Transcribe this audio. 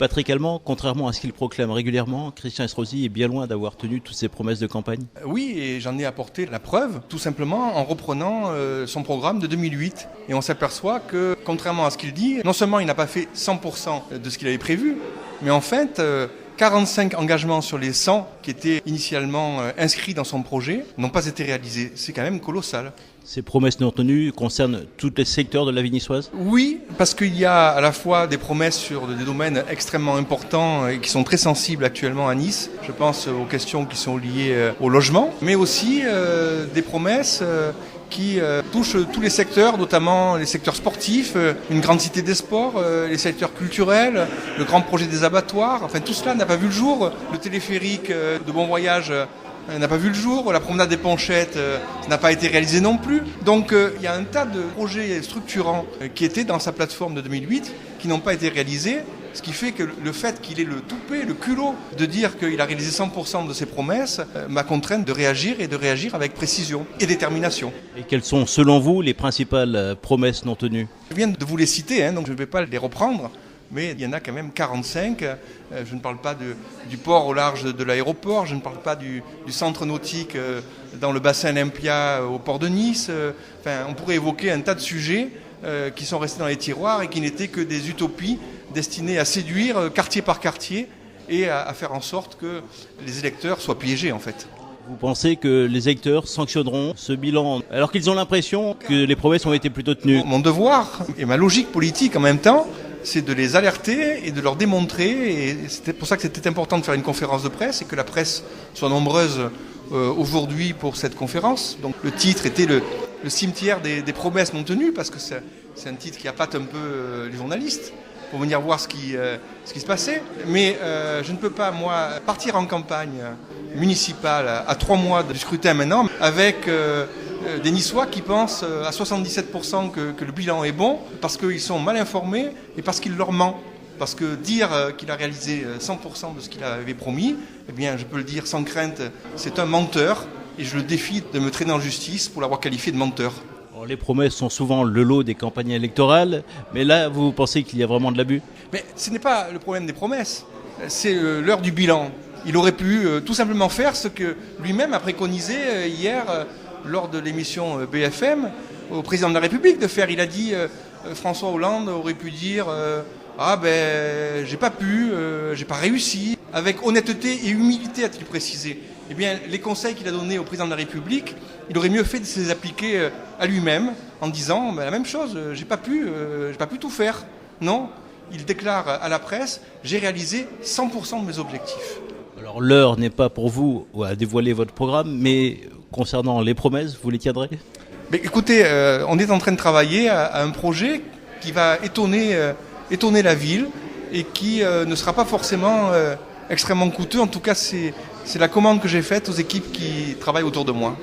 Patrick Allemand, contrairement à ce qu'il proclame régulièrement, Christian Estrosi est bien loin d'avoir tenu toutes ses promesses de campagne. Oui, et j'en ai apporté la preuve, tout simplement en reprenant son programme de 2008. Et on s'aperçoit que, contrairement à ce qu'il dit, non seulement il n'a pas fait 100% de ce qu'il avait prévu, mais en fait, 45 engagements sur les 100 qui étaient initialement inscrits dans son projet n'ont pas été réalisés. C'est quand même colossal. Ces promesses non tenues concernent tous les secteurs de la vie niçoise ? Oui, parce qu'il y a à la fois des promesses sur des domaines extrêmement importants et qui sont très sensibles actuellement à Nice. Je pense aux questions qui sont liées au logement, mais aussi des promesses qui touchent tous les secteurs, notamment les secteurs sportifs, une grande cité des sports, les secteurs culturels, le grand projet des abattoirs. Enfin, tout cela n'a pas vu le jour. Le téléphérique de Bon Voyage n'a pas vu le jour, la promenade des Ponchettes n'a pas été réalisée non plus. Donc il y a un tas de projets structurants qui étaient dans sa plateforme de 2008 qui n'ont pas été réalisés, ce qui fait que le fait qu'il ait le toupet, le culot de dire qu'il a réalisé 100% de ses promesses m'a contraint de réagir et de réagir avec précision et détermination. Et quelles sont selon vous les principales promesses non tenues ? Je viens de vous les citer, donc je ne vais pas les reprendre. Mais il y en a quand même 45. Je ne parle pas du port au large de l'aéroport, je ne parle pas du centre nautique dans le bassin Olympia au port de Nice. Enfin, on pourrait évoquer un tas de sujets qui sont restés dans les tiroirs et qui n'étaient que des utopies destinées à séduire quartier par quartier et à faire en sorte que les électeurs soient piégés en fait. Vous pensez que les électeurs sanctionneront ce bilan alors qu'ils ont l'impression que les promesses ont été plutôt tenues ? Mon devoir et ma logique politique en même temps, c'est de les alerter et de leur démontrer, et c'était pour ça que c'était important de faire une conférence de presse et que la presse soit nombreuse aujourd'hui pour cette conférence. Donc le titre était le cimetière des promesses non tenues, parce que c'est un titre qui appâte un peu les journalistes pour venir voir ce qui se passait. Mais je ne peux pas, moi, partir en campagne municipale à 3 mois du scrutin maintenant avec des Niçois qui pensent à 77% que le bilan est bon parce qu'ils sont mal informés et parce qu'il leur ment. Parce que dire qu'il a réalisé 100% de ce qu'il avait promis, eh bien, je peux le dire sans crainte, c'est un menteur et je le défie de me traîner en justice pour l'avoir qualifié de menteur. Alors, les promesses sont souvent le lot des campagnes électorales, mais là, vous pensez qu'il y a vraiment de l'abus ? Mais ce n'est pas le problème des promesses, c'est l'heure du bilan. Il aurait pu tout simplement faire ce que lui-même a préconisé hier lors de l'émission BFM au président de la République de faire. Il a dit, François Hollande aurait pu dire j'ai pas pu, j'ai pas réussi. Avec honnêteté et humilité, a-t-il précisé. Eh bien, les conseils qu'il a donnés au président de la République, il aurait mieux fait de se les appliquer à lui-même en disant la même chose, j'ai pas pu tout faire. Non, il déclare à la presse, j'ai réalisé 100% de mes objectifs. Alors l'heure n'est pas pour vous à dévoiler votre programme, mais concernant les promesses, vous les tiendrez ? Mais écoutez, on est en train de travailler à un projet qui va étonner la ville et qui ne sera pas forcément extrêmement coûteux. En tout cas, c'est la commande que j'ai faite aux équipes qui travaillent autour de moi.